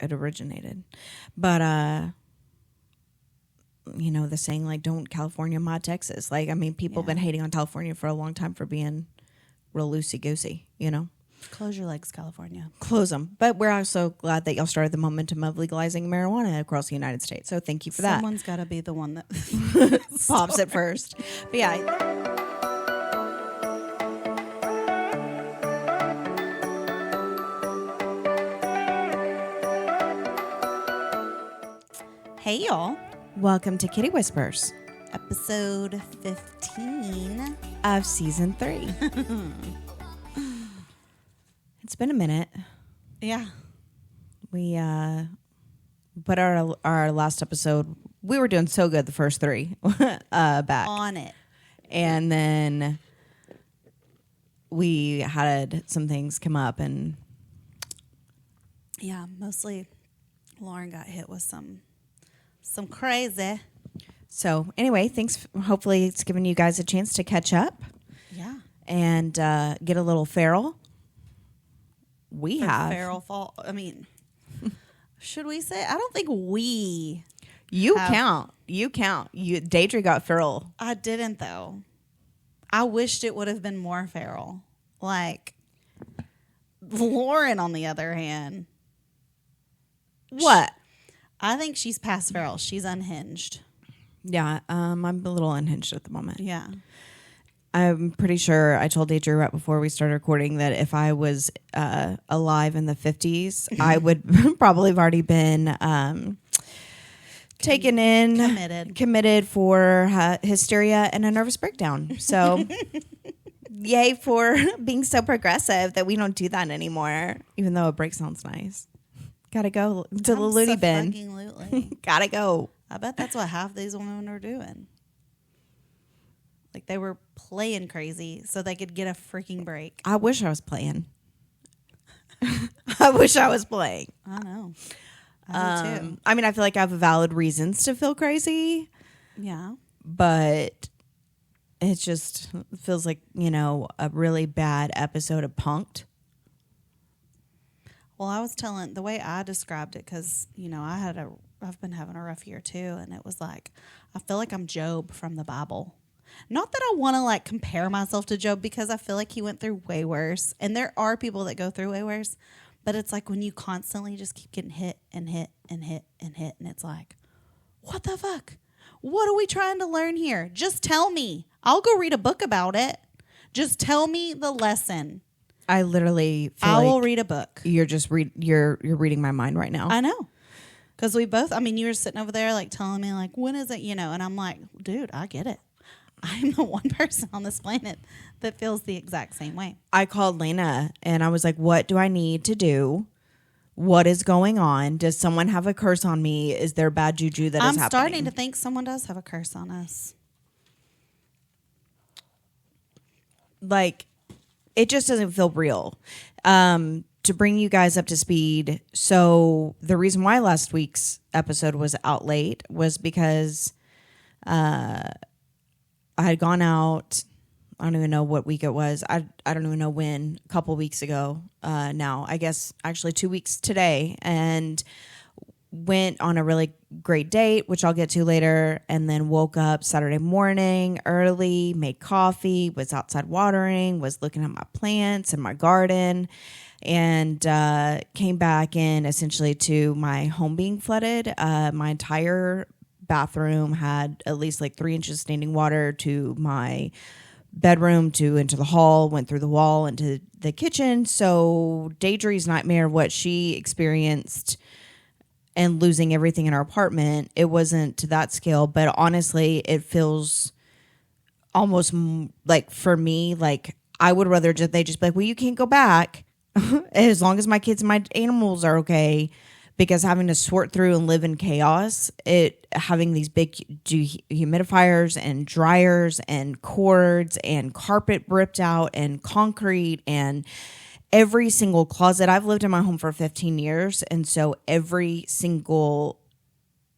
it originated. But, you know, the saying, like, don't California mod Texas. Like, I mean, people have been hating on California for a long time for being real loosey-goosey, you know? Close your legs, California. Close them. But we're also glad that y'all started the momentum of legalizing marijuana across the United States. So thank you for that. Someone's got to be the one that Pops it first. But yeah. Hey, y'all. Welcome to Kitty Whispers. Episode 15 of season 3. It's been a minute. Yeah. We put our last episode, we were doing so good the first 3 back. On it. And then we had some things come up and... Yeah, mostly Lauren got hit with some crazy. So anyway, thanks. Hopefully it's given you guys a chance to catch up. Yeah. And get a little feral. We For have. Feral fall. I mean, should we say? I don't think we. You count. Daidrie got feral. I didn't, though. I wished it would have been more feral. Like, Lauren, on the other hand. What? I think she's past feral. She's unhinged. Yeah, I'm a little unhinged at the moment. Yeah. I'm pretty sure I told Daidrie right before we started recording that if I was alive in the 50s, I would probably have already been taken in, committed for hysteria and a nervous breakdown. So, yay for being so progressive that we don't do that anymore, even though a break sounds nice. Gotta go to the loony bin. Gotta go. I bet that's what half these women are doing. Like, they were playing crazy so they could get a freaking break. I wish I was playing. I wish I was playing. I know. I do too. I mean, I feel like I have valid reasons to feel crazy. Yeah. But it just feels like, you know, a really bad episode of Punk'd. Well, I was telling the way I described it, because, you know, I've been having a rough year too. And it was like, I feel like I'm Job from the Bible. Not that I want to like compare myself to Job, because I feel like he went through way worse. And there are people that go through way worse. But it's like when you constantly just keep getting hit and hit and hit and hit. And it's like, what the fuck? What are we trying to learn here? Just tell me. I'll go read a book about it. Just tell me the lesson. I literally feel I will like read a book. You're just you're reading my mind right now. I know. Because we both, I mean, you were sitting over there like telling me like, when is it, you know? And I'm like, dude, I get it. I'm the one person on this planet that feels the exact same way. I called Lena and I was like, what do I need to do? What is going on? Does someone have a curse on me? Is there bad juju that is happening? I'm starting to think someone does have a curse on us. Like, it just doesn't feel real. To bring you guys up to speed, so the reason why last week's episode was out late was because I had gone out, I don't even know what week it was. I don't even know when, a couple weeks ago now. I guess actually 2 weeks today. And went on a really great date, which I'll get to later, and then woke up Saturday morning early, made coffee, was outside watering, was looking at my plants and my garden, and came back in essentially to my home being flooded. My entire bathroom had at least like 3 inches standing water to my bedroom to into the hall, went through the wall into the kitchen. So Daidrie's nightmare, what she experienced and losing everything in our apartment, it wasn't to that scale, but honestly, it feels almost like, for me, like I would rather they just be like, well, you can't go back as long as my kids and my animals are okay, because having to sort through and live in chaos, having these big humidifiers and dryers and cords and carpet ripped out and concrete and every single closet. I've lived in my home for 15 years. And so every single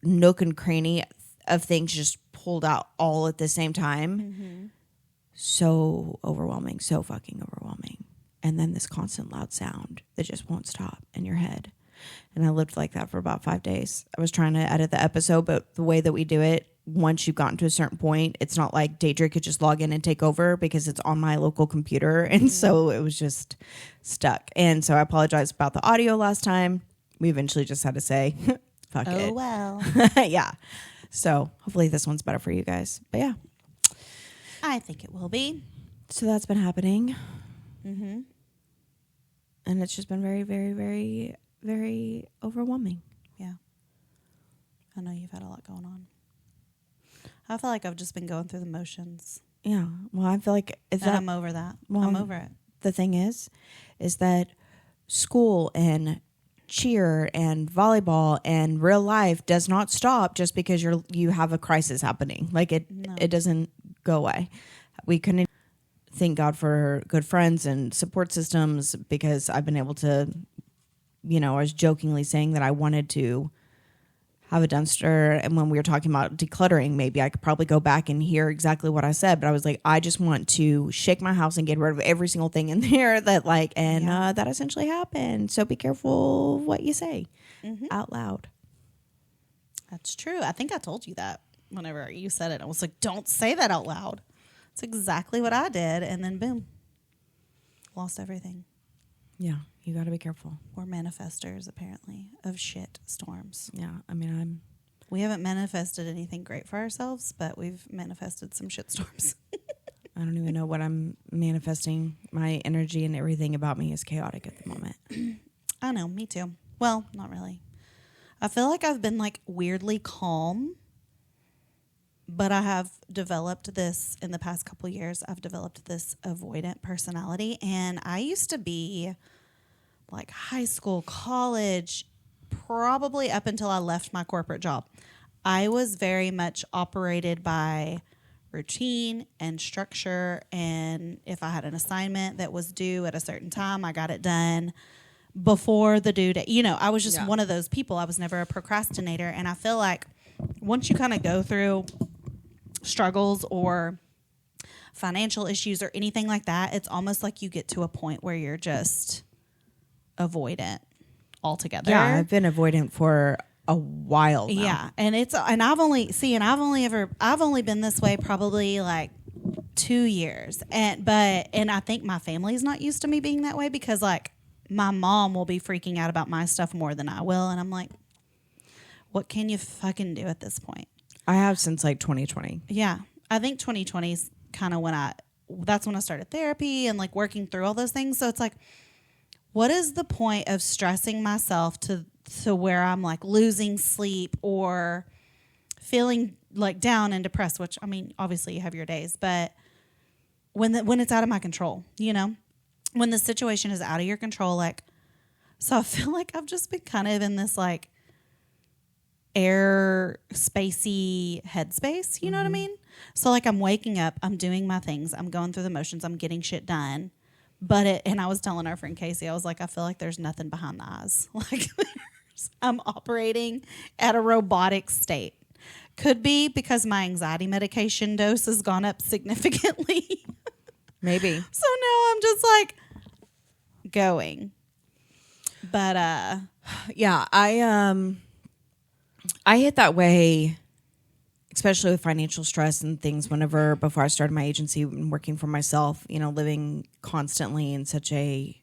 nook and cranny of things just pulled out all at the same time. Mm-hmm. So overwhelming, so fucking overwhelming. And then this constant loud sound that just won't stop in your head. And I lived like that for about 5 days. I was trying to edit the episode, but the way that we do it, once you've gotten to a certain point, it's not like Daidrie could just log in and take over because it's on my local computer. And so it was just stuck. And so I apologize about the audio last time. We eventually just had to say, fuck it. Oh, well. Yeah. So hopefully this one's better for you guys. But yeah. I think it will be. So that's been happening. Mm-hmm. And it's just been very, very, very, very overwhelming. Yeah. I know you've had a lot going on. I feel like I've just been going through the motions. Yeah. Well, I feel like... I'm over that. Well, I'm over it. The thing is that school and cheer and volleyball and real life does not stop just because you have a crisis happening. Like it doesn't go away. We couldn't thank God for good friends and support systems because I've been able to, I was jokingly saying that I wanted to have a dumpster. And when we were talking about decluttering, maybe I could probably go back and hear exactly what I said. But I was like, I just want to shake my house and get rid of every single thing in there that essentially happened. So be careful what you say out loud. That's true. I think I told you that whenever you said it. I was like, don't say that out loud. It's exactly what I did. And then boom, lost everything. Yeah, you got to be careful. We're manifestors, apparently, of shit storms. Yeah, I mean, we haven't manifested anything great for ourselves, but we've manifested some shit storms. I don't even know what I'm manifesting. My energy and everything about me is chaotic at the moment. I know, me too. Well, not really. I feel like I've been like weirdly calm, but I have developed this in the past couple years. I've developed this avoidant personality, and I used to be like high school, college, probably up until I left my corporate job. I was very much operated by routine and structure, and if I had an assignment that was due at a certain time, I got it done before the due date. I was just one of those people. I was never a procrastinator, and I feel like once you kind of go through struggles or financial issues or anything like that, it's almost like you get to a point where you're just avoidant altogether. Yeah, I've been avoidant for a while now. Yeah, and I've only been this way probably like 2 years, and I think my family's not used to me being that way because like my mom will be freaking out about my stuff more than I will, and I'm like, what can you fucking do at this point? I have since like 2020. Yeah. I think 2020 is kind of that's when I started therapy and like working through all those things. So it's like, what is the point of stressing myself to where I'm like losing sleep or feeling like down and depressed, which I mean, obviously you have your days, but when it's out of my control, when the situation is out of your control, like, so I feel like I've just been kind of in this like air spacey headspace, you know what I mean? So like I'm waking up, I'm doing my things, I'm going through the motions, I'm getting shit done. And I was telling our friend Casey, I was like, I feel like there's nothing behind the eyes. Like I'm operating at a robotic state. Could be because my anxiety medication dose has gone up significantly. Maybe. So now I'm just like going. But yeah, I hit that way, especially with financial stress and things before I started my agency and working for myself, living constantly in such a,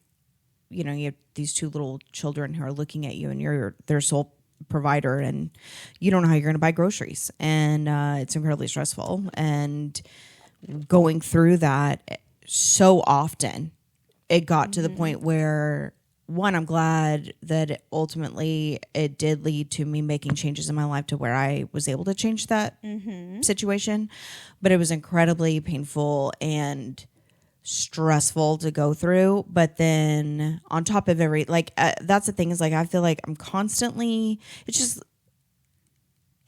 you have these 2 little children who are looking at you and you're their sole provider and you don't know how you're going to buy groceries. And it's incredibly stressful. And going through that so often, it got to the point where, one, I'm glad that ultimately it did lead to me making changes in my life to where I was able to change that situation. But it was incredibly painful and stressful to go through. But then on top of that's the thing is like, I feel like I'm constantly,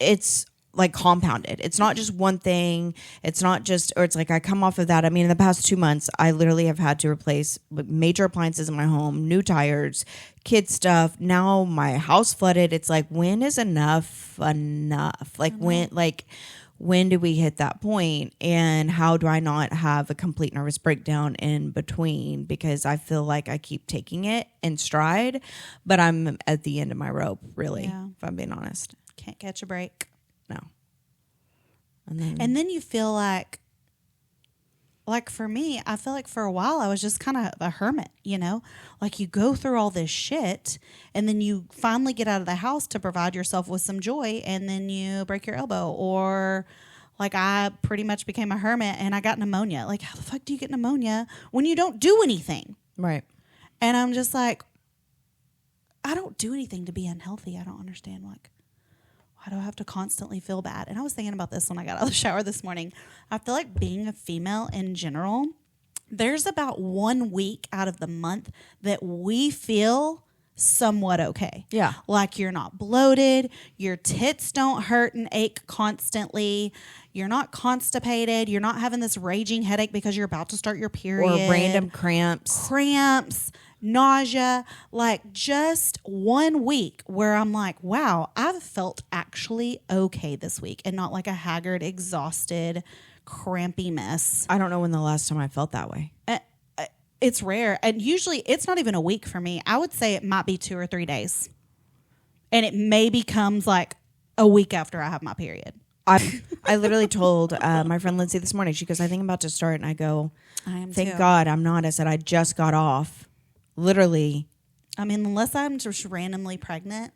it's like compounded. It's not just one thing. It's not just, or it's like I come off of that. I mean, in the past 2 months, I literally have had to replace major appliances in my home, new tires, kid stuff. Now my house flooded. It's like, when is enough? Like when do we hit that point, and how do I not have a complete nervous breakdown in between? Because I feel like I keep taking it in stride, but I'm at the end of my rope, really, if I'm being honest. Can't catch a break. No. And then you feel like for me, I feel like for a while I was just kind of a hermit, you know? Like you go through all this shit and then you finally get out of the house to provide yourself with some joy and then you break your elbow. Or like I pretty much became a hermit and I got pneumonia. Like how the fuck do you get pneumonia when you don't do anything? Right. And I'm just like, I don't do anything to be unhealthy. I don't understand. Like, why do I have to constantly feel bad? And I was thinking about this when I got out of the shower this morning. I feel like being a female in general, there's about 1 week out of the month that we feel somewhat okay. Yeah. Like you're not bloated, your tits don't hurt and ache constantly, you're not constipated, you're not having this raging headache because you're about to start your period. Or random cramps. Nausea, like just 1 week where I'm like, wow, I've felt actually okay this week and not like a haggard, exhausted, crampy mess. I don't know when the last time I felt that way. It's rare. And usually it's not even a week for me. I would say it might be 2 or 3 days. And it maybe comes like a week after I have my period. I literally told my friend Lindsay this morning, she goes, I think I'm about to start. And I go, thank God I'm not. I said, I just got off. Literally. I mean, unless I'm just randomly pregnant.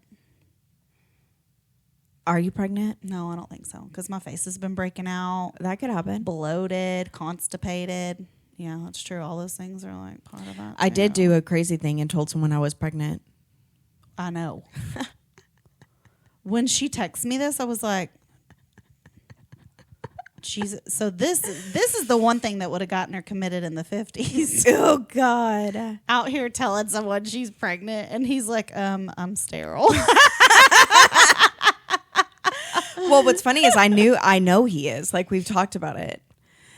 Are you pregnant? No, I don't think so. Because my face has been breaking out. That could happen. Bloated, constipated. Yeah, that's true. All those things are like part of that. I did do a crazy thing and told someone I was pregnant. I know. When she texted me this, I was like, Jesus. So this is the one thing that would have gotten her committed in the 50s. Oh, God. Out here telling someone she's pregnant, and he's like, I'm sterile. Well, what's funny is I know he is. Like, we've talked about it.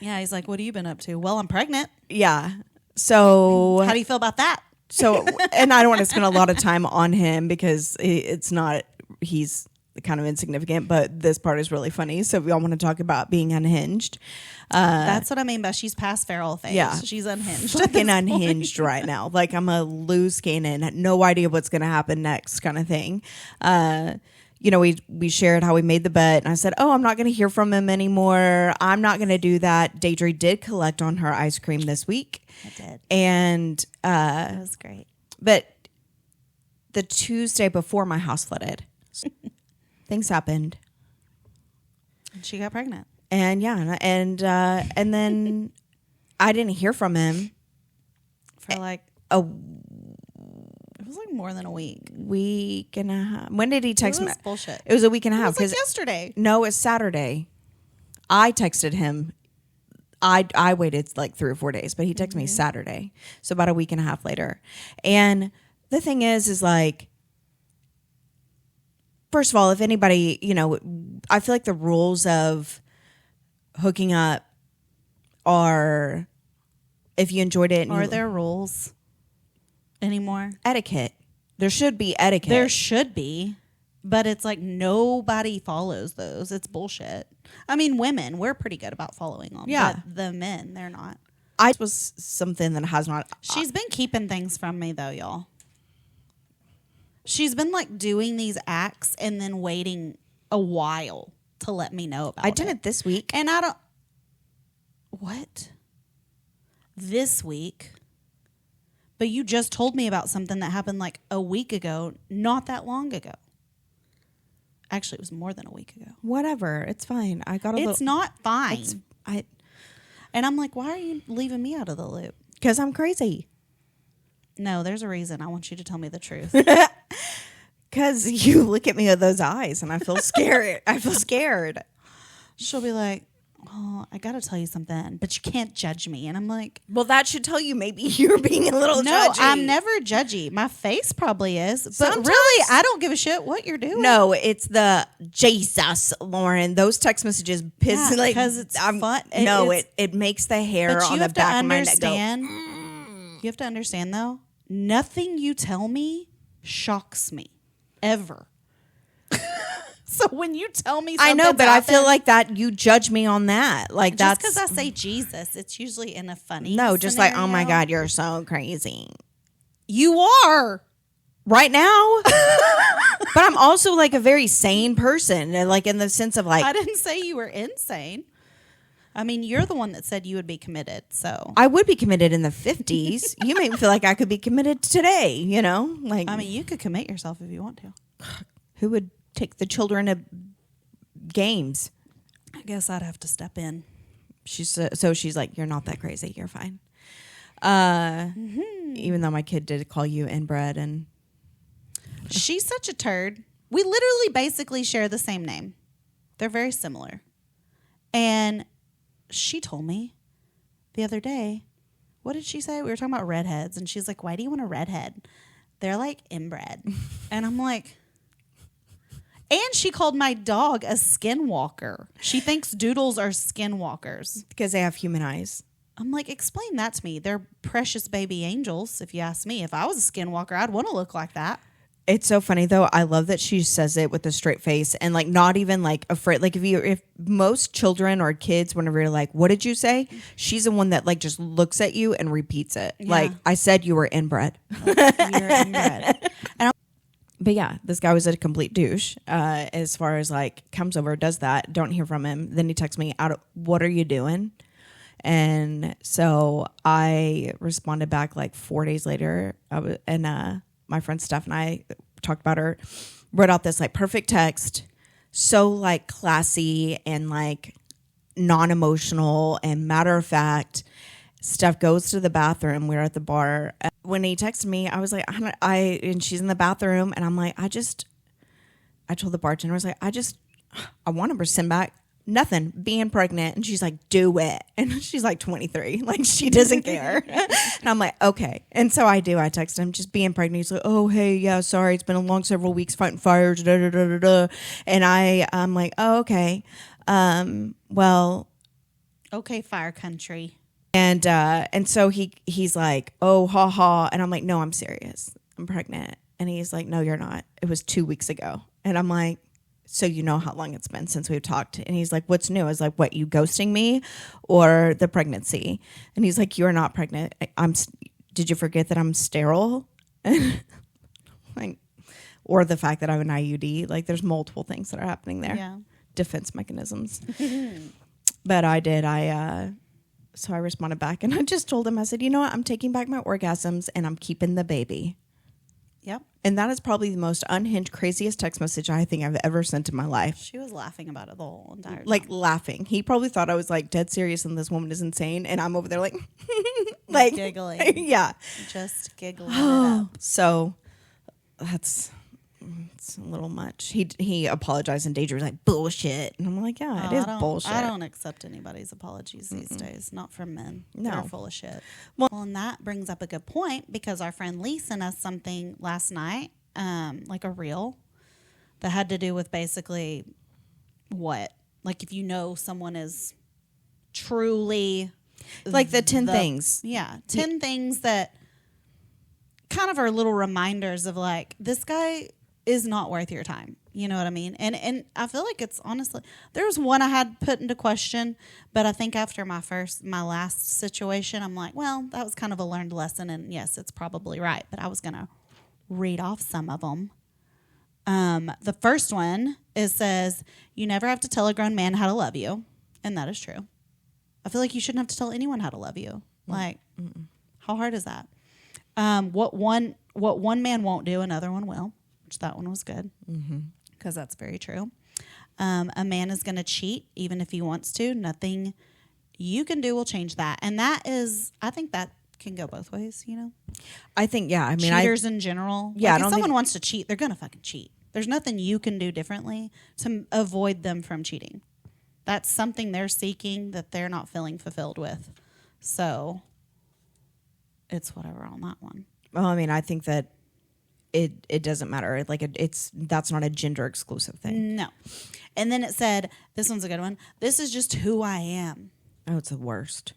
Yeah, he's like, what have you been up to? Well, I'm pregnant. Yeah. So how do you feel about that? So, and I don't want to spend a lot of time on him because he's kind of insignificant, but this part is really funny. So if y'all want to talk about being unhinged. That's what I mean by she's past feral phase. Yeah. She's unhinged. Fucking unhinged right now. Like I'm a loose cannon, no idea what's going to happen next kind of thing. You know, we shared how we made the bet, and I said, oh, I'm not going to hear from him anymore. I'm not going to do that. Daidrie did collect on her ice cream this week. I did. And that was great. But the Tuesday before my house flooded, things happened. And she got pregnant. And yeah, and then I didn't hear from him for like it was like more than a week and a half. When did he text me? It was bullshit. It was a week and a half. It was like yesterday. No, it's Saturday. I texted him. I waited like 3 or 4 days, but he texted me Saturday. So about a week and a half later. And the thing is like, first of all, if anybody, you know, I feel like the rules of hooking up are, if you enjoyed it. Are there rules anymore? Etiquette. There should be etiquette. There should be. But it's like nobody follows those. It's bullshit. I mean, women, we're pretty good about following them. Yeah. But the men, they're not. I was something that has not. She's been keeping things from me, though, y'all. She's been like doing these acts and then waiting a while to let me know about it. I did it this week. And I don't. What? This week? But you just told me about something that happened like a week ago, not that long ago. Actually, it was more than a week ago. Whatever. It's fine. I got a little. It's not fine. And I'm like, why are you leaving me out of the loop? Because I'm crazy. No, there's a reason. I want you to tell me the truth. Because you look at me with those eyes and I feel scared. I feel scared. She'll be like, oh, I got to tell you something, but you can't judge me. And I'm like, well, that should tell you maybe you're being a little no, judgy. I'm never judgy. My face probably is. But Sometimes, really, I don't give a shit what you're doing. No, it's the Jesus, Lauren. Those text messages piss like because it's fun. It makes the hair on the back of my neck go. You have to understand, though, nothing you tell me shocks me. Ever. So when you tell me I know, but I feel like that you judge me on that. Like just that's because I say Jesus, it's usually in a funny just scenario. like, oh my God, you're so crazy. You are. Right now. But I'm also like a very sane person. Like in the sense of like. I didn't say you were insane. I mean, you're the one that said you would be committed. So I would be committed in the 50s. You make me feel like I could be committed today, you know? Like, I mean, you could commit yourself if you want to. Who would take the children to games? I guess I'd have to step in. She's like, you're not that crazy. You're fine. Even though my kid did call you inbred and she's such a turd. We literally basically share the same name. They're very similar. And she told me the other day, what did she say? We were talking about redheads. And she's like, why do you want a redhead? They're like inbred. And I'm like, and she called my dog a skinwalker. She thinks doodles are skinwalkers. because they have human eyes. I'm like, explain that to me. They're precious baby angels, if you ask me. If I was a skinwalker, I'd want to look like that. It's so funny though. I love that she says it with a straight face and like not even like afraid. Like if most children or kids, whenever you're like, what did you say? She's the one that like just looks at you and repeats it. Yeah. Like I said, you were inbred. You're inbred. But yeah, this guy was a complete douche. As far as like comes over, does that, don't hear from him. Then he texts me what are you doing? And so I responded back like 4 days later. My friend Steph and I talked about her, wrote out this like perfect text, so like classy and like non-emotional and matter of fact. Steph goes to the bathroom. We're at the bar. When he texted me, I was like, and she's in the bathroom, and I'm like, I told the bartender, I was like, I want to send back nothing, being pregnant. And she's like, do it. And she's like 23. Like, she doesn't care. And I'm like, okay. And so I do. I text him, just being pregnant. He's like, oh, hey, yeah, sorry. It's been a long several weeks fighting fires. Da, da, da, da, da. And I'm like, oh, okay. Well. Okay, fire country. And so he's like, oh, ha, ha. And I'm like, no, I'm serious. I'm pregnant. And he's like, no, you're not. It was 2 weeks ago. And I'm like, so you know how long it's been since we've talked. And he's like, what's new? I was like, what, you ghosting me or the pregnancy? And he's like, you're not pregnant. Did you forget that I'm sterile? Like, or the fact that I have an IUD. Like, there's multiple things that are happening there. Yeah. Defense mechanisms. But I did. So I responded back and I just told him, I said, you know what? I'm taking back my orgasms and I'm keeping the baby. Yep. And that is probably the most unhinged, craziest text message I think I've ever sent in my life. She was laughing about it the whole entire time. Like laughing. He probably thought I was like dead serious and this woman is insane. And I'm over there like, like giggling. Yeah. Just giggling it up. So it's a little much. He apologized and Daidrie was like, bullshit. And I'm like, yeah, it is bullshit. I don't accept anybody's apologies these days. Not from men. No. They're full of shit. Well, and that brings up a good point because our friend Lee sent us something last night, like a reel that had to do with basically what? Like if you know someone is truly like the 10 things. Yeah. 10 things that kind of are little reminders of like, this guy is not worth your time. You know what I mean? And I feel like it's honestly, there was one I had put into question, but I think after my last situation, I'm like, well, that was kind of a learned lesson. And yes, it's probably right. But I was going to read off some of them. The first one, it says, you never have to tell a grown man how to love you. And that is true. I feel like you shouldn't have to tell anyone how to love you. Like, how hard is that? What one man won't do, another one will. Which that one was good. Because that's very true. A man is going to cheat even if he wants to. Nothing you can do will change that. And that is, I think that can go both ways, you know? I think, yeah. I mean, cheaters in general. Yeah, like if someone wants to cheat, they're going to fucking cheat. There's nothing you can do differently to avoid them from cheating. That's something they're seeking that they're not feeling fulfilled with. So it's whatever on that one. Well, I mean, I think that it doesn't matter. Like that's not a gender exclusive thing. No. And then it said, this one's a good one. This is just who I am. Oh, it's the worst.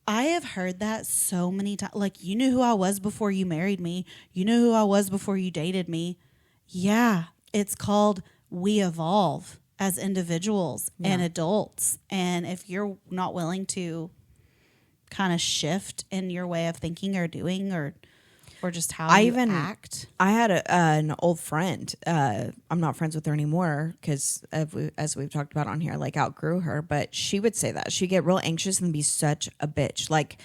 I have heard that so many times. Like, you knew who I was before you married me. You knew who I was before you dated me. Yeah. It's called we evolve as individuals and adults. And if you're not willing to kind of shift in your way of thinking or doing or just how you act. I had an old friend. I'm not friends with her anymore because, as we've talked about on here, like outgrew her. But she would say that she'd get real anxious and be such a bitch, like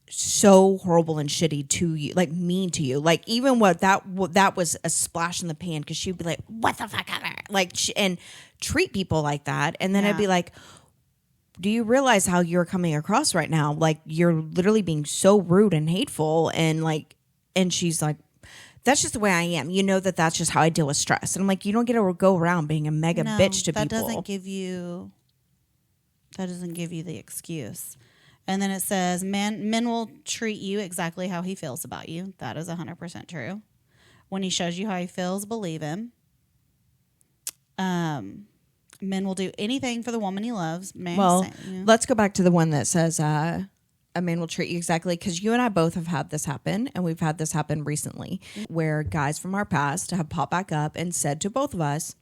so horrible and shitty to you, like mean to you. Like even that was a splash in the pan because she'd be like, "What the fuck ever?" Like and treat people like that, and then I'd be like, do you realize how you're coming across right now? Like you're literally being so rude and hateful, and like. And she's like, that's just the way I am. You know that's just how I deal with stress. And I'm like, you don't get to go around being a mega bitch to people. That doesn't give you the excuse. And then it says, men will treat you exactly how he feels about you. That is 100% true. When he shows you how he feels, believe him. Men will do anything for the woman he loves. Let's go back to the one that says, a man will treat you exactly, because you and I both have had this happen, and we've had this happen recently where guys from our past have popped back up and said to both of us,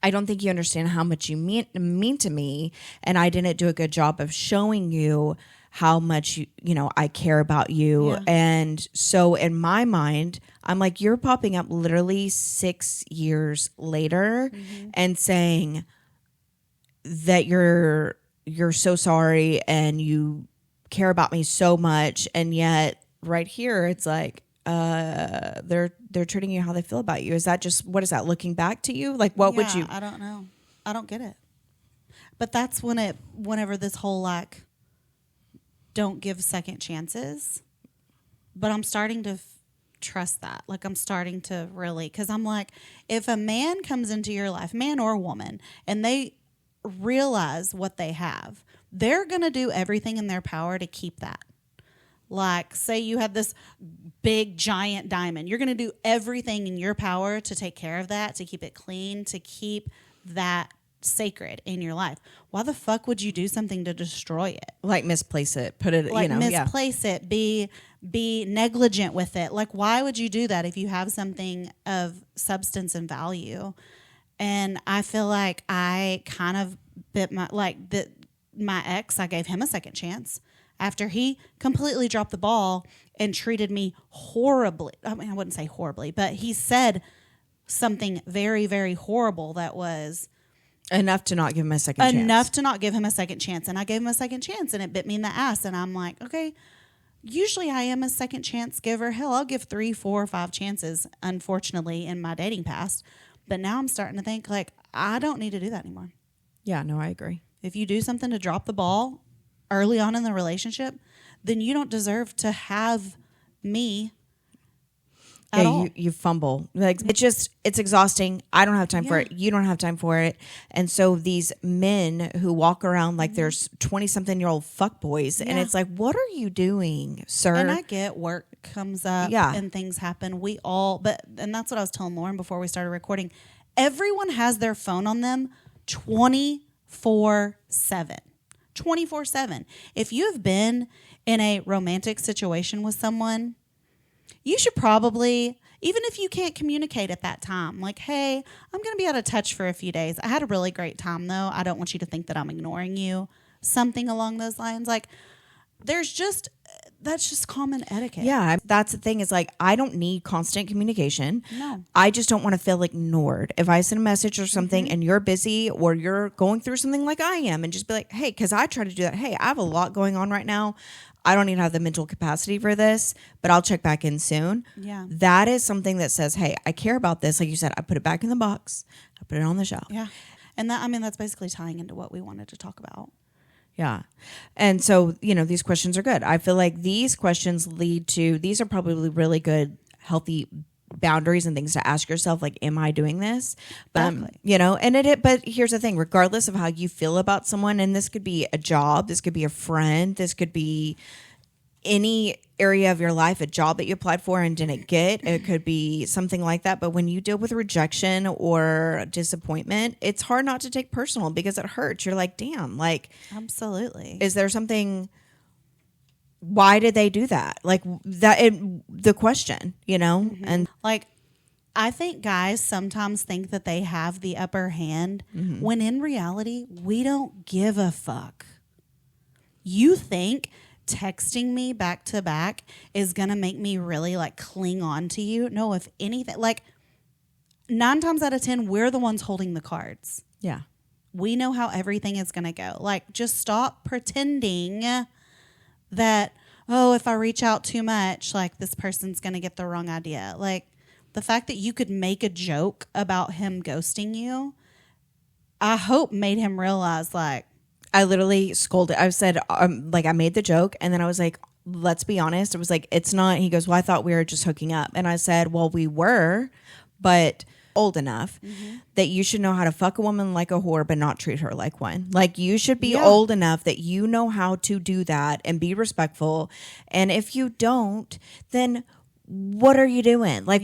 I don't think you understand how much you mean to me, and I didn't do a good job of showing you how much I care about you. Yeah. And so in my mind, I'm like, you're popping up literally 6 years later and saying that you're so sorry and you care about me so much, and yet right here it's like they're treating you how they feel about you. Is that just, what is that looking back to you? Like what would you? I don't know. I don't get it. But that's whenever this whole like don't give second chances. But I'm starting to trust that. Like I'm starting to really, because I'm like, if a man comes into your life, man or woman, and they realize what they have, they're going to do everything in their power to keep that. Like, say you have this big giant diamond, you're going to do everything in your power to take care of that, to keep it clean, to keep that sacred in your life. Why the fuck would you do something to destroy it? Like misplace it, put it, like misplace it, be negligent with it. Like, why would you do that if you have something of substance and value? And I feel like I kind of bit my ex, I gave him a second chance after he completely dropped the ball and treated me horribly. I mean, I wouldn't say horribly, but he said something very, very horrible that was enough to not give him a second chance. Enough to not give him a second chance. And I gave him a second chance, and it bit me in the ass. And I'm like, okay, usually I am a second chance giver. Hell, I'll give 3, 4, 5 chances, unfortunately, in my dating past. But now I'm starting to think, like, I don't need to do that anymore. Yeah, no, I agree. If you do something to drop the ball early on in the relationship, then you don't deserve to have me at all. You fumble. Like it's exhausting. I don't have time for it. You don't have time for it. And so these men who walk around like there's 20-something-year-old fuckboys, and it's like, what are you doing, sir? And I get work comes up and things happen. And that's what I was telling Lauren before we started recording. Everyone has their phone on them 24/7. 24/7. If you have been in a romantic situation with someone, you should probably, even if you can't communicate at that time, like, hey, I'm going to be out of touch for a few days. I had a really great time, though. I don't want you to think that I'm ignoring you. Something along those lines. Like, that's just common etiquette. Yeah, that's the thing is like, I don't need constant communication. No. I just don't want to feel ignored. If I send a message or something and you're busy or you're going through something like I am, and just be like, hey, because I try to do that. Hey, I have a lot going on right now. I don't even have the mental capacity for this, but I'll check back in soon. Yeah. That is something that says, hey, I care about this. Like you said, I put it back in the box. I put it on the shelf. Yeah. And that's basically tying into what we wanted to talk about. Yeah. And so, these questions are good. I feel like these questions these are probably really good, healthy boundaries and things to ask yourself, like, am I doing this? But, but here's the thing, regardless of how you feel about someone, and this could be a job, this could be a friend, this could be any area of your life, a job that you applied for and didn't get, it could be something like that. But when you deal with rejection or disappointment, it's hard not to take personal because it hurts. You're like, damn, like, absolutely. Is there something, why did they do that? Like the question, and like, I think guys sometimes think that they have the upper hand when in reality, we don't give a fuck. You think texting me back to back is going to make me really like cling on to you? No, if anything, like 9 times out of 10, we're the ones holding the cards. Yeah. We know how everything is going to go. Like, just stop pretending that, oh, if I reach out too much, like this person's going to get the wrong idea. Like, the fact that you could make a joke about him ghosting you, I hope made him realize, like, I literally scolded. I said, like, I made the joke, and then I was like, let's be honest. I was like, it's not. He goes, well, I thought we were just hooking up. And I said, well, we were, but old enough that you should know how to fuck a woman like a whore, but not treat her like one. Like, you should be old enough that you know how to do that and be respectful. And if you don't, then what are you doing? Like,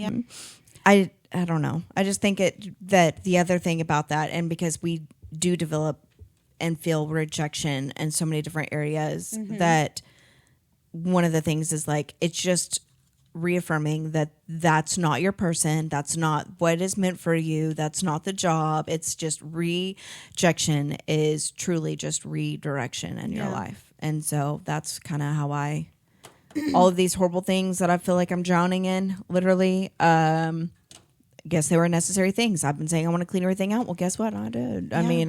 I don't know. I just think that the other thing about that, and because we do develop and feel rejection in so many different areas, that one of the things is like, it's just reaffirming that that's not your person. That's not what is meant for you. That's not the job. It's just rejection is truly just redirection in your life. And so that's kind of how all of these horrible things that I feel like I'm drowning in, literally, guess they were necessary things. I've been saying I want to clean everything out. Well, guess what? I did. I mean,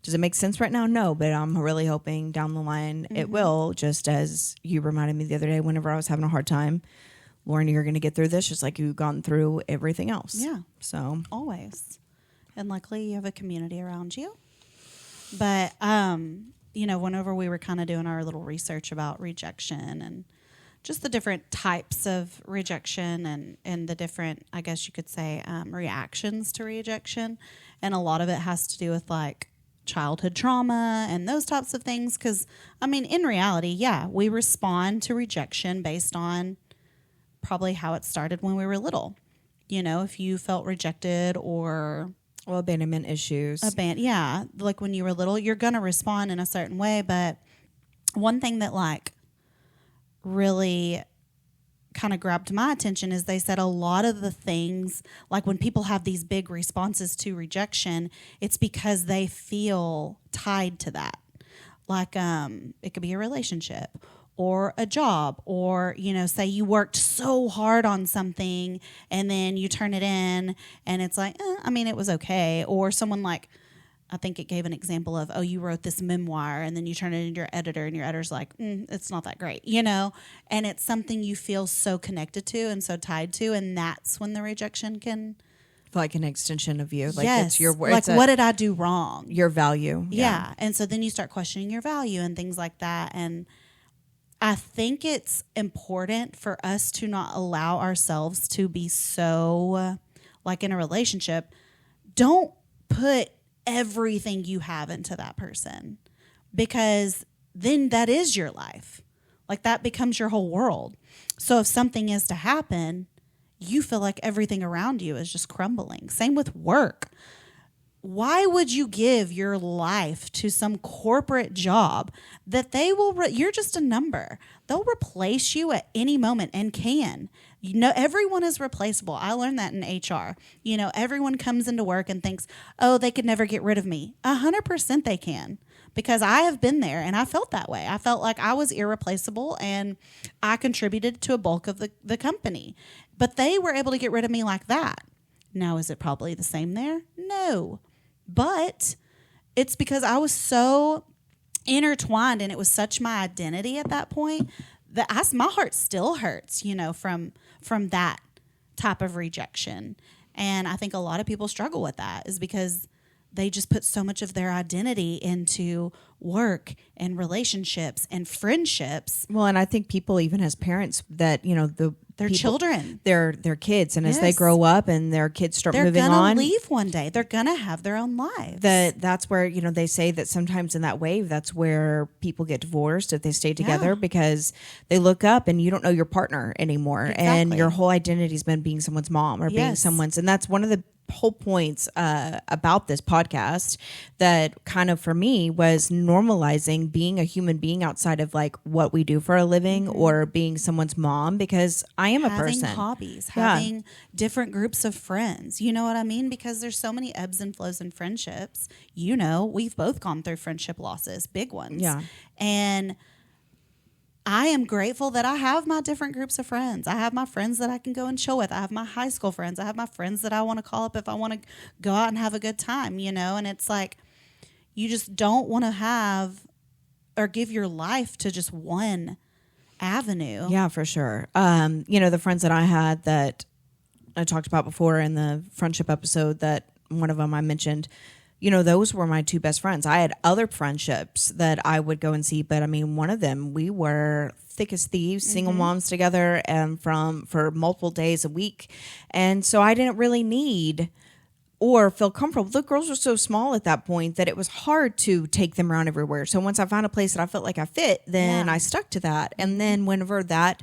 does it make sense right now? No, but I'm really hoping down the line it will, just as you reminded me the other day whenever I was having a hard time. Lauren, you're going to get through this just like you've gone through everything else. Yeah. So. Always. And luckily you have a community around you. But, whenever we were kind of doing our little research about rejection and just the different types of rejection and the different, I guess you could say, reactions to rejection. And a lot of it has to do with like childhood trauma and those types of things. Because, I mean, in reality, we respond to rejection based on probably how it started when we were little. You know, if you felt rejected or... Well, abandonment issues. Like when you were little, you're going to respond in a certain way. But one thing that like really kind of grabbed my attention is they said a lot of the things, like when people have these big responses to rejection, it's because they feel tied to that. Like it could be a relationship or a job, or, say you worked so hard on something and then you turn it in and it's like, it was okay. Or someone like, I think it gave an example of, you wrote this memoir and then you turn it into your editor and your editor's like, it's not that great, and it's something you feel so connected to and so tied to. And that's when the rejection can feel like an extension of you. Like yes. It's your like, what did I do wrong? Your value. Yeah. And so then you start questioning your value and things like that. And I think it's important for us to not allow ourselves to be so, like in a relationship, don't put everything you have into that person, because then that is your life. Like that becomes your whole world. So if something is to happen, you feel like everything around you is just crumbling. Same with work. Why would you give your life to some corporate job that they will, you're just a number. They'll replace you at any moment and can. Everyone is replaceable. I learned that in HR. Everyone comes into work and thinks, they could never get rid of me. 100% they can, because I have been there and I felt that way. I felt like I was irreplaceable and I contributed to a bulk of the company, but they were able to get rid of me like that. Now, is it probably the same there? No. But it's because I was so intertwined and it was such my identity at that point that my heart still hurts, from that type of rejection. And I think a lot of people struggle with that is because they just put so much of their identity into work and relationships and friendships. Well, and I think people, even as parents, that, their children, their kids, and as they grow up and their kids start moving on, they're gonna leave one day. They're gonna have their own lives. That's where they say that sometimes in that wave, that's where people get divorced if they stay together, because they look up and you don't know your partner anymore, and your whole identity's been being someone's mom or being someone's, and that's one of the whole points about this podcast that kind of for me was normalizing being a human being outside of like what we do for a living or being someone's mom, because I am a person. Having hobbies, having different groups of friends. You know what I mean? Because there's so many ebbs and flows in friendships. You know, we've both gone through friendship losses, big ones. Yeah. And I am grateful that I have my different groups of friends. I have my friends that I can go and chill with. I have my high school friends. I have my friends that I want to call up if I want to go out and have a good time, you know? And it's like, you just don't want to have or give your life to just one avenue. Yeah, for sure. You know, the friends that I had that I talked about before in the friendship episode, that one of them I mentioned, you know, those were my two best friends. I had other friendships that I would go and see, but I mean, one of them, we were thick as thieves, single moms together, and for multiple days a week. And so I didn't really need or feel comfortable. The girls were so small at that point that it was hard to take them around everywhere. So once I found a place that I felt like I fit, then I stuck to that. And then whenever that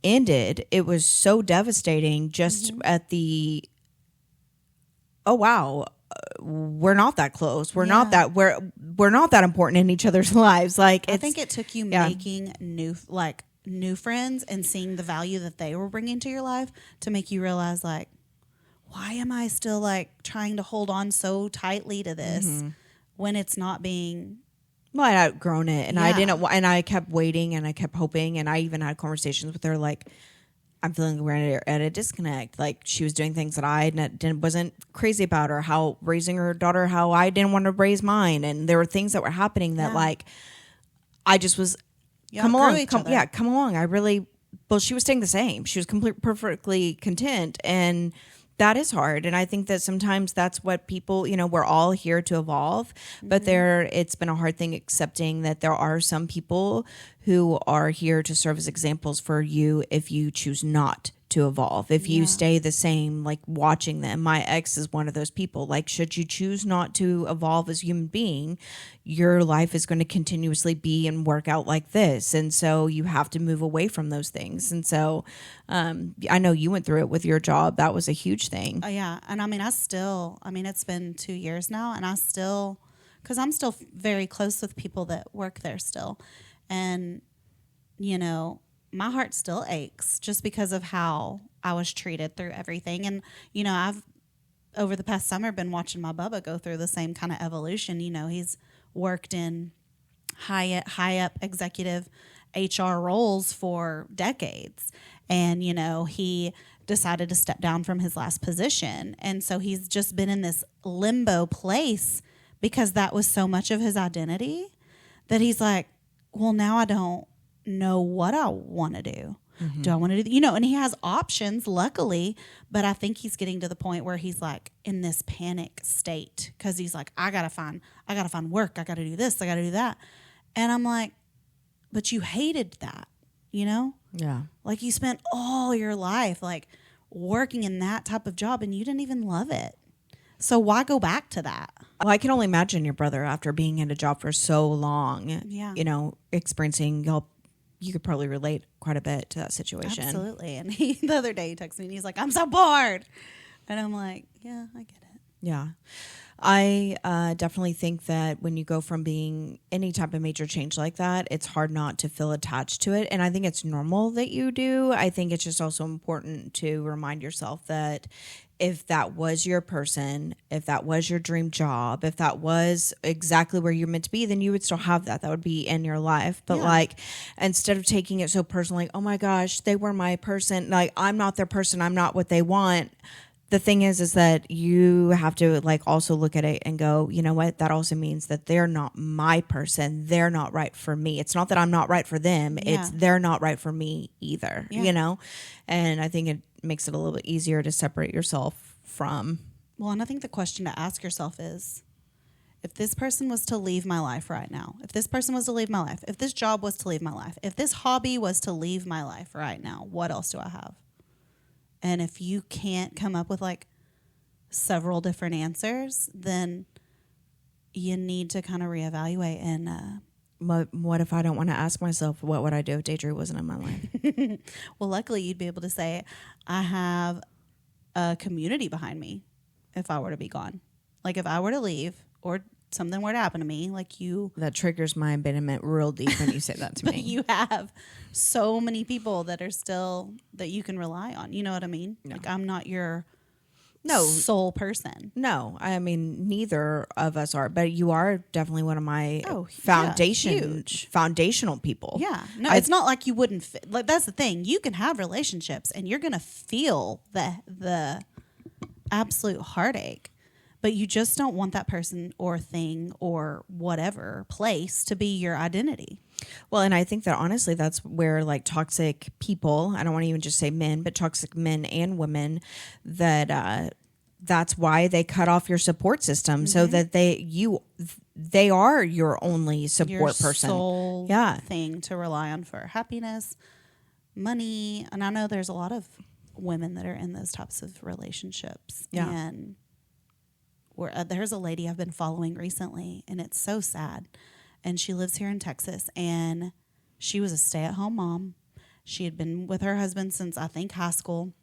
ended, it was so devastating just at the, oh, wow, we're not that close. We're not that important in each other's lives. Like, I think it took you making new friends and seeing the value that they were bringing to your life to make you realize, like, why am I still like trying to hold on so tightly to this when it's not being. Well, I'd outgrown it, and I didn't, and I kept waiting, and I kept hoping, and I even had conversations with her like, I'm feeling we're at a disconnect. Like, she was doing things that I wasn't crazy about, or how raising her daughter, how I didn't want to raise mine. And there were things that were happening that like, I just was, come along. I really, well, she was staying the same. She was perfectly content. And that is hard. And I think that sometimes that's what people, you know, we're all here to evolve, but it's been a hard thing accepting that there are some people who are here to serve as examples for you if you choose not to evolve. If you stay the same, like watching them. My ex is one of those people. Like, should you choose not to evolve as a human being, your life is going to continuously be and work out like this. And so you have to move away from those things. And so I know you went through it with your job. That was a huge thing. Oh, yeah. And I mean, it's been 2 years now, and because I'm still very close with people that work there still. And, you know, my heart still aches just because of how I was treated through everything. And, you know, I've, over the past summer, been watching my Bubba go through the same kind of evolution. You know, he's worked in high up executive HR roles for decades. And, you know, he decided to step down from his last position. And so he's just been in this limbo place because that was so much of his identity that he's like, well, now I don't know what I want to do. Do I want to do, you know, and he has options, luckily, but I think he's getting to the point where he's like in this panic state because he's like, I gotta find work. I gotta do this. I gotta do that. And I'm like, but you hated that, you know? Yeah. Like, you spent all your life like working in that type of job and you didn't even love it. So why go back to that? Well, I can only imagine your brother, after being in a job for so long, you know, experiencing, you could probably relate quite a bit to that situation. Absolutely. And the other day he texted me and he's like, I'm so bored. And I'm like, yeah, I get it. Yeah. I definitely think that when you go from being any type of major change like that, it's hard not to feel attached to it. And I think it's normal that you do. I think it's just also important to remind yourself that if that was your person, if that was your dream job, if that was exactly where you're meant to be, then you would still have that. That would be in your life. But like, instead of taking it so personally, oh my gosh, they were my person. Like, I'm not their person. I'm not what they want. The thing is that you have to like also look at it and go, you know what? That also means that they're not my person. They're not right for me. It's not that I'm not right for them. It's they're not right for me either, you know? And I think it makes it a little bit easier to separate yourself from. Well, and I think the question to ask yourself is, if this person was to leave my life right now, if this person was to leave my life, if this job was to leave my life, if this hobby was to leave my life right now, what else do I have? And if you can't come up with like several different answers, then you need to kind of reevaluate. And what if I don't want to ask myself, what would I do if Daidrie wasn't in my life? Well, luckily you'd be able to say, I have a community behind me. if I were to be gone. Like if I were to leave or something were to happen to me, like you. That triggers my abandonment real deep when you say that to me. You have so many people that are still that you can rely on. You know what I mean? No. Like I'm not your No. sole person. No, I mean neither of us are, but you are definitely one of my huge. foundational people. Yeah, no, it's not like you wouldn't fit. Like that's the thing. You can have relationships, and you're gonna feel the absolute heartache, but you just don't want that person or thing or whatever place to be your identity. Well, and I think that honestly, that's where like toxic people, I don't want to even just say men, but toxic men and women, that's why they cut off your support system so that they are your only support Your person. Sole thing to rely on for happiness, money. And I know there's a lot of women that are in those types of relationships. Yeah. And there's a lady I've been following recently, and it's so sad. And she lives here in Texas, and she was a stay-at-home mom. She had been with her husband since, I think, high school.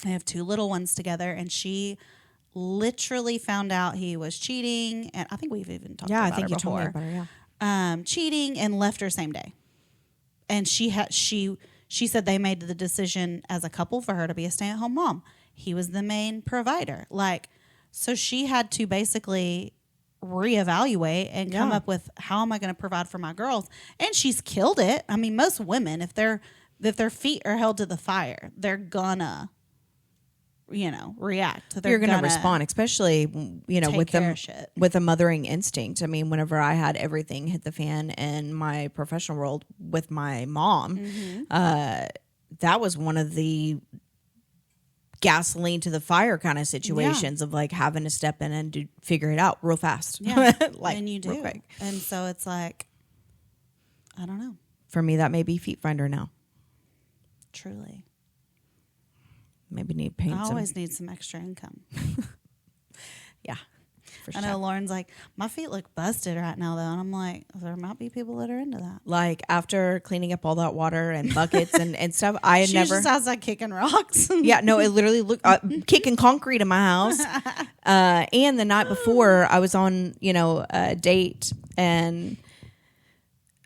They have 2 little ones together, and she literally found out he was cheating. And I think we've even talked about it before. Yeah, I think you told me about her, cheating, and left her same day. And she said they made the decision as a couple for her to be a stay-at-home mom. He was the main provider. So she had to basically reevaluate and come up with, how am I going to provide for my girls? And she's killed it. I mean, most women, if their feet are held to the fire, they're gonna, react. You're gonna respond, especially with a mothering instinct. I mean, whenever I had everything hit the fan in my professional world with my mom, that was one of the gasoline to the fire kind of situations of like having to step in and figure it out real fast. Yeah. And you do. Real quick. And so it's like, I don't know. For me, that may be Feet Finder now. Truly. Maybe need paint. I always need some extra income. Yeah. I know Lauren's like, my feet look busted right now, though. And I'm like, there might be people that are into that. Like, after cleaning up all that water and buckets and stuff, I had never... She's just outside kicking rocks. Yeah, no, it literally looked... kicking concrete in my house. And the night before, I was on, a date, and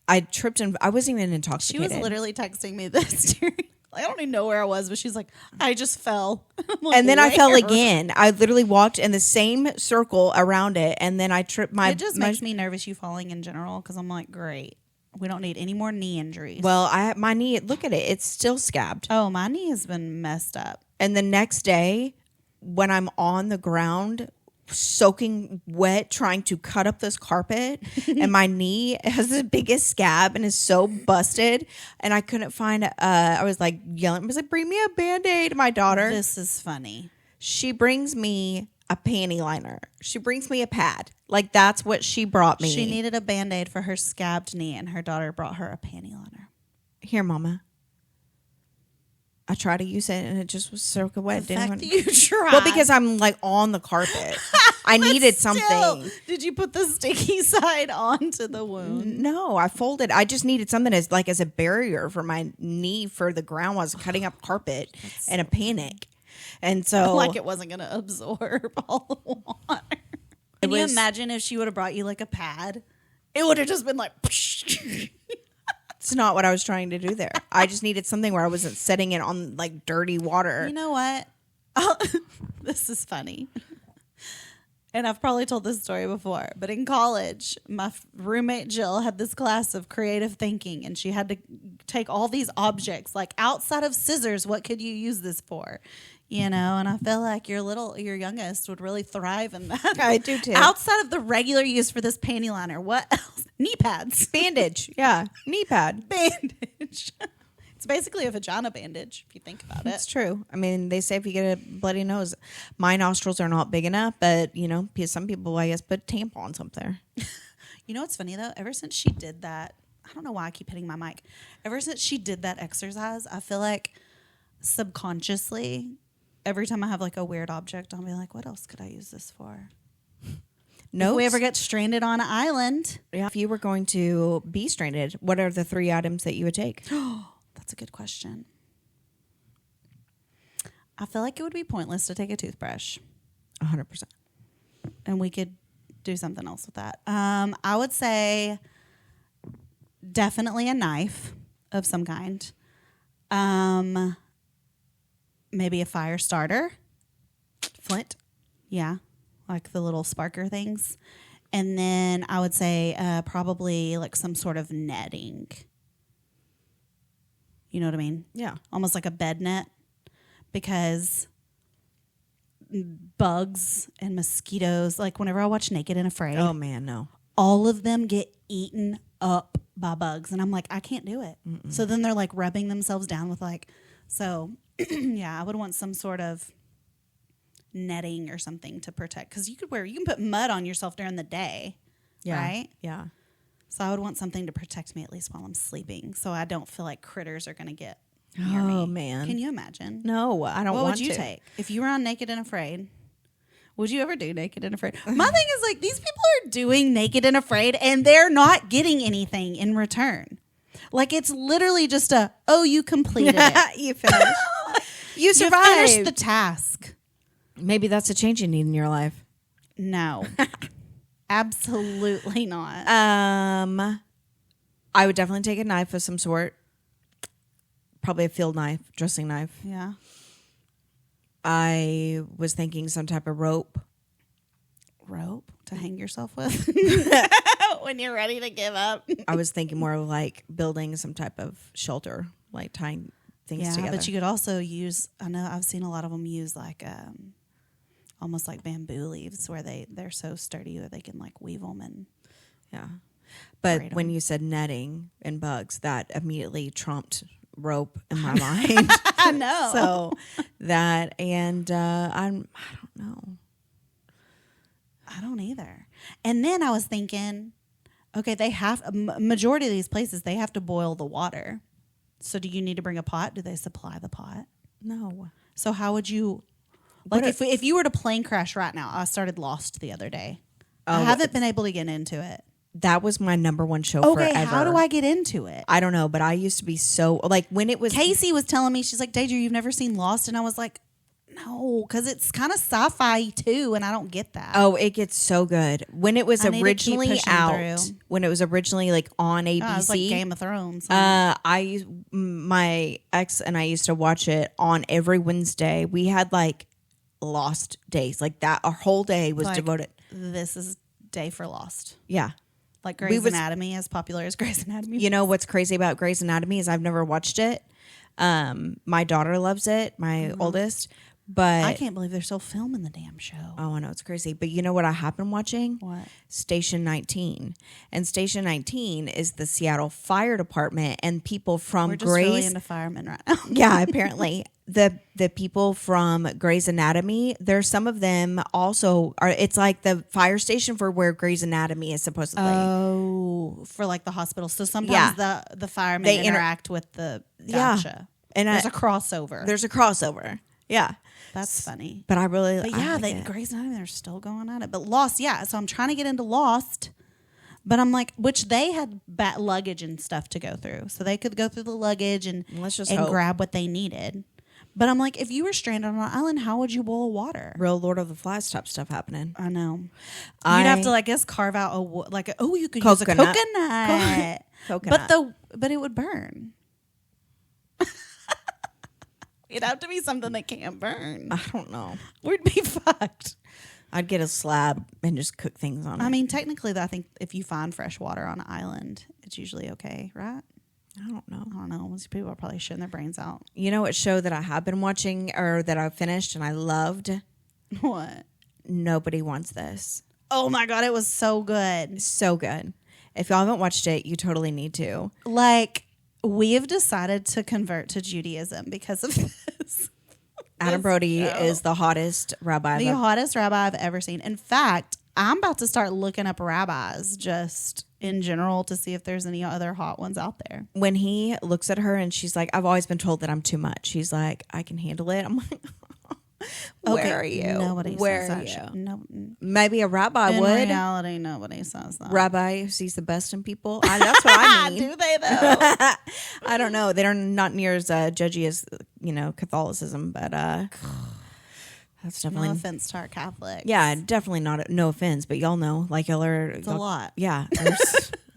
I tripped and... I wasn't even intoxicated. She was literally texting me this during... I don't even know where I was, but she's like, I just fell. Like, and then I fell again. I literally walked in the same circle around it, and then I tripped my... It just makes me nervous, you falling in general, because I'm like, great. We don't need any more knee injuries. Well, my knee, look at it. It's still scabbed. Oh, my knee has been messed up. And the next day, when I'm on the ground, soaking wet, trying to cut up this carpet, and my knee has the biggest scab and is so busted, and I couldn't find I was like yelling, I was like, bring me a Band-Aid. My daughter, this is funny, she brings me a panty liner, she brings me a pad, like that's what she brought me. She needed a Band-Aid for her scabbed knee, and her daughter brought her a panty liner. Here, mama. I tried to use it and it just was soaking wet. The fact that you tried. Well, because I'm like on the carpet. I needed something. Did you put the sticky side onto the wound? No, I folded. I just needed something as a barrier for my knee for the ground while I was cutting up carpet in a panic. And so like it wasn't going to absorb all the water. Can you imagine if she would have brought you like a pad? It would have just been like... It's not what I was trying to do there. I just needed something where I wasn't setting it on like dirty water. You know what? This is funny. And I've probably told this story before, but in college, my roommate Jill had this class of creative thinking, and she had to take all these objects, like outside of scissors, what could you use this for? And I feel like your youngest would really thrive in that. I do too. Outside of the regular use for this panty liner, what else? Knee pads. Bandage. Yeah. Knee pad. Bandage. It's basically a vagina bandage, if you think about it. It's true. I mean, they say if you get a bloody nose, my nostrils are not big enough, but, some people, I guess, put tampons up there. You know what's funny, though? Ever since she did that, I don't know why I keep hitting my mic. Ever since she did that exercise, I feel like subconsciously... Every time I have like a weird object, I'll be like, what else could I use this for? Notes? If we ever get stranded on an island. Yeah. If you were going to be stranded, what are the 3 items that you would take? That's a good question. I feel like it would be pointless to take a toothbrush. 100%. And we could do something else with that. I would say definitely a knife of some kind. Maybe a fire starter. Flint. Yeah, like the little sparker things. And then I would say probably like some sort of netting. You know what I mean? Yeah. Almost like a bed net, because bugs and mosquitoes, like whenever I watch Naked and Afraid, Oh, man, no. all of them get eaten up by bugs. And I'm like, I can't do it. Mm-mm. So then they're like rubbing themselves down with like, so yeah, I would want some sort of netting or something to protect, because you can put mud on yourself during the day, Yeah. right? Yeah. So I would want something to protect me at least while I'm sleeping, so I don't feel like critters are going to get near me. Oh, man. Can you imagine? No, I don't What want would you to. take if you were on Naked and Afraid? Would you ever do Naked and Afraid? My thing is, like, these people are doing Naked and Afraid and they're not getting anything in return. Like, it's literally just you completed it. You finished. You survived. You finished the task. Maybe that's a change you need in your life. No. Absolutely not. I would definitely take a knife of some sort. Probably a field knife, dressing knife. Yeah. I was thinking some type of rope. Rope to hang yourself with when you're ready to give up. I was thinking more of like building some type of shelter, like tying things together. But you could also use, I know I've seen a lot of them use like almost like bamboo leaves, where they're so sturdy that they can like weave them and yeah. But braid when 'em. you said netting and bugs, that immediately trumped rope in my mind. I know. So that, and I don't know. I don't either. And then I was thinking, okay, they have majority of these places, they have to boil the water. So do you need to bring a pot? Do they supply the pot? No. So how would you, like, if you were to plane crash right now? I started Lost the other day. I haven't been able to get into it. That was my number one show Okay, forever. how do I get into it? I don't know, but I used to be so, like, when it was... Casey was telling me, she's like, Daidrie, you've never seen Lost? And I was like, no, because it's kind of sci-fi too, and I don't get that. Oh, it gets so good. When it was I need to keep originally pushing out, through. when it was originally like on ABC, Oh, it's like Game of Thrones. My ex and I used to watch it on every Wednesday. We had like Lost days, like that. Our whole day was Like, devoted. This is day for Lost. Yeah. Like Grey's Anatomy, as popular as Grey's Anatomy. You know what's crazy about Grey's Anatomy is I've never watched it. My daughter loves it, my oldest, but I can't believe they're still filming the damn show. oh, I know it's crazy. But you know what I have been watching? What? Station 19. And Station 19 is the Seattle Fire Department, and people from We're just really into firemen right now. yeah, apparently the people from Grey's Anatomy, there's some of them also are. It's like the fire station for where Grey's Anatomy is supposedly. Oh, for like the hospital. So sometimes the firemen They interact with the Yeah. gotcha. And There's a crossover. There's a crossover. Yeah. That's funny. But I really, But I yeah, like it. Grey's Anatomy, they're still going at it. But Lost, yeah. So I'm trying to get into Lost, but I'm like, which they had luggage and stuff to go through, so they could go through the luggage and Let's just and hope. grab what they needed. But I'm like, if you were stranded on an island, how would you boil water? Real Lord of the Flies type stuff happening. I know. You'd have to, I guess, carve out you could use a Coconut. coconut. Coconut. But it would burn. It'd have to be something that can't burn. I don't know. We'd be fucked. I'd get a slab and just cook things on it. I mean, technically, I think if you find fresh water on an island, it's usually okay, right? I don't know. I don't know. Most people are probably shitting their brains out. You know what show that I have been watching or that I finished and I loved? What? Nobody Wants This. Oh my God, it was so good. So good. If y'all haven't watched it, you totally need to. Like, we have decided to convert to Judaism because of this. Adam Brody is the hottest rabbi. The hottest rabbi I've ever seen. In fact, I'm about to start looking up rabbis just in general to see if there's any other hot ones out there. When he looks at her and she's like, I've always been told that I'm too much. He's like, I can handle it. I'm like, where are you? Nobody Where says are that you? shit. No, Maybe a rabbi in would. reality, nobody says that. Rabbi who sees the best in people. That's what I mean. Do they though? I don't know. They're not near as judgy as Catholicism, but That's definitely No offense to our Catholics. Yeah, definitely not. No offense, but y'all know, like y'all are. It's a lot. Yeah,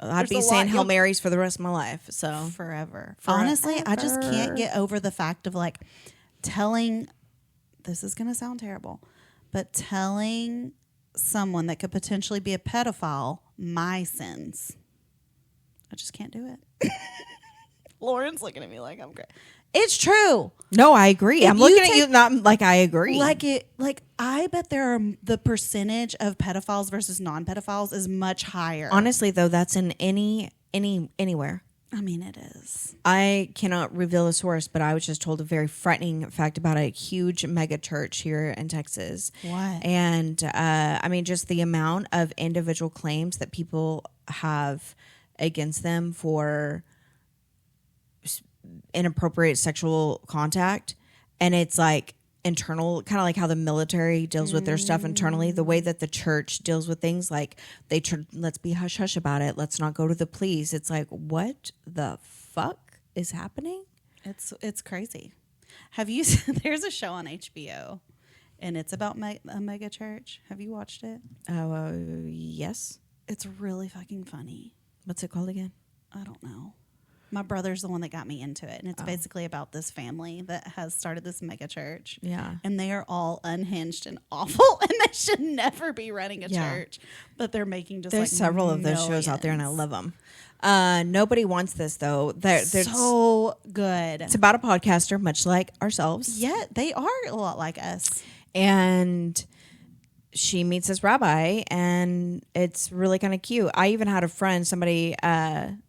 I'd be a saying lot. Hail Marys for the rest of my life. So Forever. Honestly, I just can't get over the fact of like telling. This is gonna sound terrible, but telling someone that could potentially be a pedophile my sins. I just can't do it. Lauren's looking at me like I'm great. It's true. No, I agree. If I'm looking you at you, not like I agree. Like I bet there are the percentage of pedophiles versus non-pedophiles is much higher. Honestly, though, that's in anywhere. I mean, it is. I cannot reveal a source, but I was just told a very frightening fact about a huge mega church here in Texas. What? And I mean, just the amount of individual claims that people have against them for inappropriate sexual contact, and it's like internal, kind of like how the military deals with their stuff internally. The way that the church deals with things, like let's be hush hush about it. Let's not go to the police. It's like, what the fuck is happening? It's crazy. Have you? There's a show on HBO, and it's about a mega church. Have you watched it? Yes. It's really fucking funny. What's it called again? I don't know. My brother's the one that got me into it, and it's basically about this family that has started this mega church. Yeah. And they are all unhinged and awful, and they should never be running a church. But they're making There's several of those shows out there, and I love them. Nobody Wants This, though. They're so good. It's about a podcaster, much like ourselves. Yeah, they are a lot like us. And she meets this rabbi, and it's really kind of cute. I even had a friend, somebody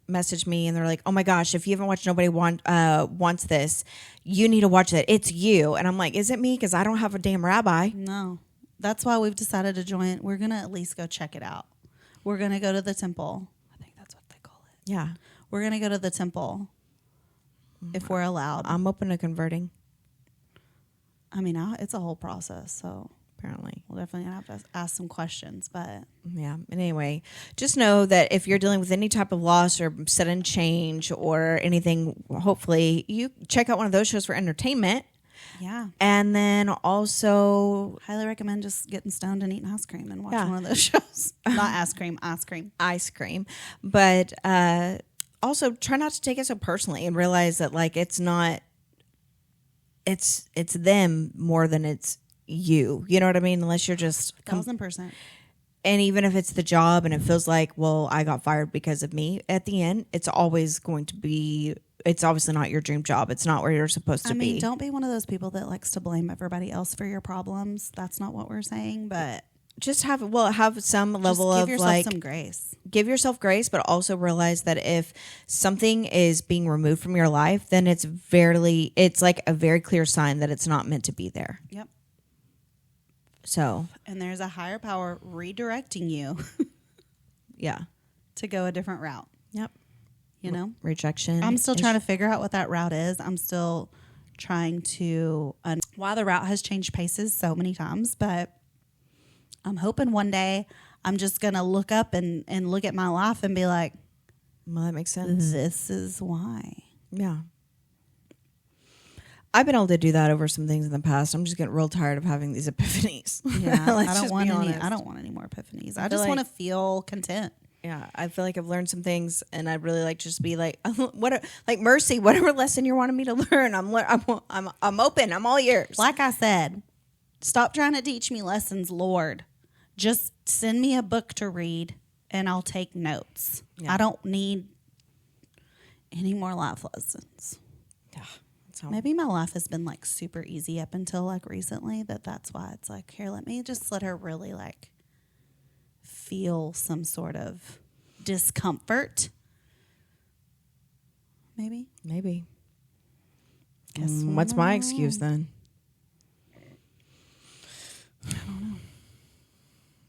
messaged me, and they're like, oh my gosh, if you haven't watched Nobody Wants This, you need to watch it. It's you. And I'm like, is it me? Because I don't have a damn rabbi. No. That's why we've decided to join. We're going to at least go check it out. We're going to go to the temple. I think that's what they call it. Yeah. We're going to go to the temple if we're allowed. I'm open to converting. I mean, it's a whole process, so apparently we'll definitely have to ask some questions. But yeah. And anyway, just know that if you're dealing with any type of loss or sudden change or anything, hopefully you check out one of those shows for entertainment. Yeah. And then also highly recommend just getting stoned and eating ice cream and watching one of those shows. Not ice cream. Ice cream. But also try not to take it so personally, and realize that like it's them more than it's you. You know what I mean? Unless you're just 1,000%. And even if it's the job and it feels like, well, I got fired because of me, at the end, it's always going to be, it's obviously not your dream job. It's not where you're supposed to be. I mean, don't be one of those people that likes to blame everybody else for your problems. That's not what we're saying, but just have some level of like some grace. Give yourself grace, but also realize that if something is being removed from your life, then it's like a very clear sign that it's not meant to be there. Yep. So, and there's a higher power redirecting you. Yeah. To go a different route. Yep. You know? Rejection. I'm still trying to figure out what that route is. I'm still trying to why the route has changed paces so many times, but I'm hoping one day I'm just going to look up and look at my life and be like, well, that makes sense. This is why. Yeah. I've been able to do that over some things in the past. I'm just getting real tired of having these epiphanies. Yeah, I don't want any more epiphanies. I just want to feel content. Yeah, I feel like I've learned some things, and I'd really like to just be like, Mercy, whatever lesson you're wanting me to learn, I'm open. I'm all ears. Like I said, stop trying to teach me lessons, Lord. Just send me a book to read, and I'll take notes. Yeah. I don't need any more life lessons. Yeah. Maybe my life has been like super easy up until like recently. That's why it's like, here, let her really like feel some sort of discomfort. Maybe. What's my excuse then? I don't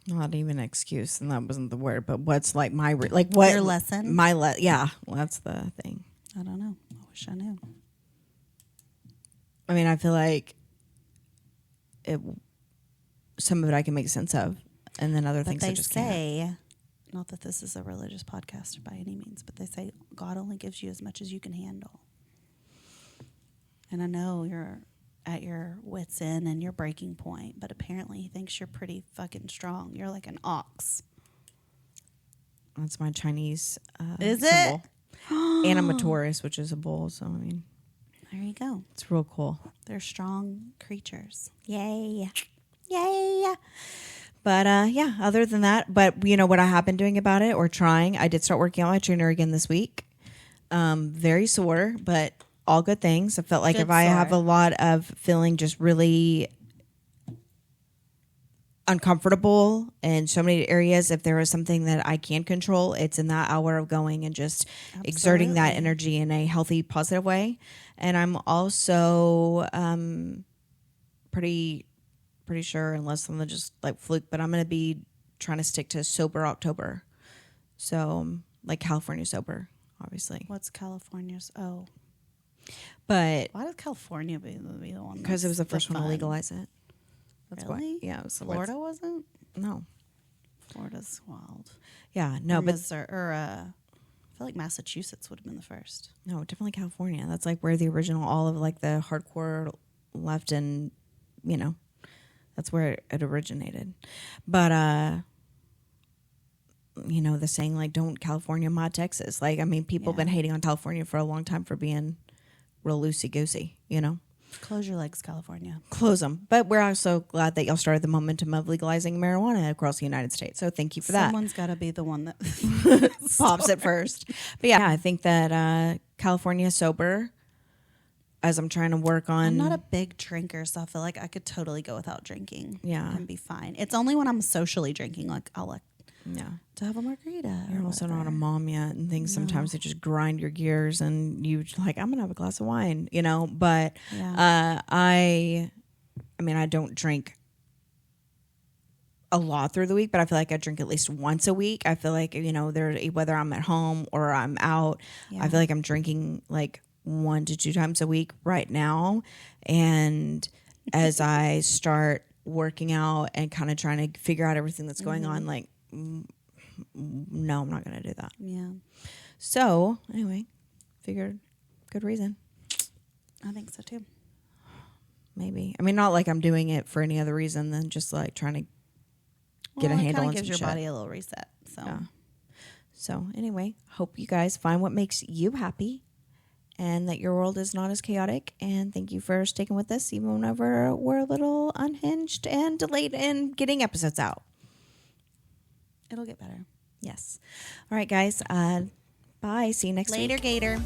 know. Not even an excuse, and that wasn't the word. But what's like my what your lesson? Yeah, well, that's the thing. I don't know. I wish I knew. I mean, I feel like some of it I can make sense of, and then other things I just can't. Not that this is a religious podcast by any means, but they say God only gives you as much as you can handle. And I know you're at your wits' end and your breaking point, but apparently he thinks you're pretty fucking strong. You're like an ox. That's my Chinese Is symbol. it? And I'm a Taurus, which is a bull. So, I mean, There you go. it's real cool. They're strong creatures. Yay. Yay. But yeah, other than that, but you know what I have been doing about it or trying, I did start working on my trainer again this week. Very sore, but all good things. I felt like Good if I have a sore. lot of feeling just really uncomfortable in so many areas, if there is something that I can control, it's in that hour of going and just exerting that Absolutely. energy in a healthy, positive way. And I'm also pretty sure, unless something just like fluke, but I'm going to be trying to stick to sober October. So like California sober, obviously. What's California's? Oh, But why does California be the one? because it was the that's first one to fun? legalize it. That's Really? why. Yeah. It was Florida wasn't. No. Florida's wild. Yeah. No, Or but Missouri, I feel like Massachusetts would have been the first. no, definitely California. That's like where the original, all of like the hardcore left, and you know, that's where it originated. But you know, the saying like, "Don't California mod Texas." Like, I mean, people have been Yeah. hating on California for a long time for being real loosey goosey. You know, Close your legs, California. close them. But we're also glad that y'all started the momentum of legalizing marijuana across the United States. So thank you for that. Someone's got to be the one that Pops it first. But yeah, I think that California sober, as I'm trying to work on. I'm not a big drinker, so I feel like I could totally go without drinking. Yeah. And be fine. It's only when I'm socially drinking, like I'll like Yeah. to have a margarita. You're also not a mom yet, and things sometimes they just grind your gears, and you like, I'm gonna have a glass of wine, you know. But Yeah. I mean, I don't drink a lot through the week, but I feel like I drink at least once a week. I feel like, you know, whether I'm at home or I'm out, Yeah. I feel like I'm drinking like 1 to 2 times a week right now. And as I start working out and kind of trying to figure out everything that's going on, like, no, I'm not going to do that. Yeah. So anyway, figured good reason. I think so too. Maybe. I mean, not like I'm doing it for any other reason than just like trying to get a Well, handle it on kinda some gives your shit. body a little reset. So Yeah. So anyway, hope you guys find what makes you happy and that your world is not as chaotic. And thank you for sticking with us even whenever we're a little unhinged and delayed in getting episodes out. it'll get better. Yes. All right, guys. Bye. See you next week. Later, Gator.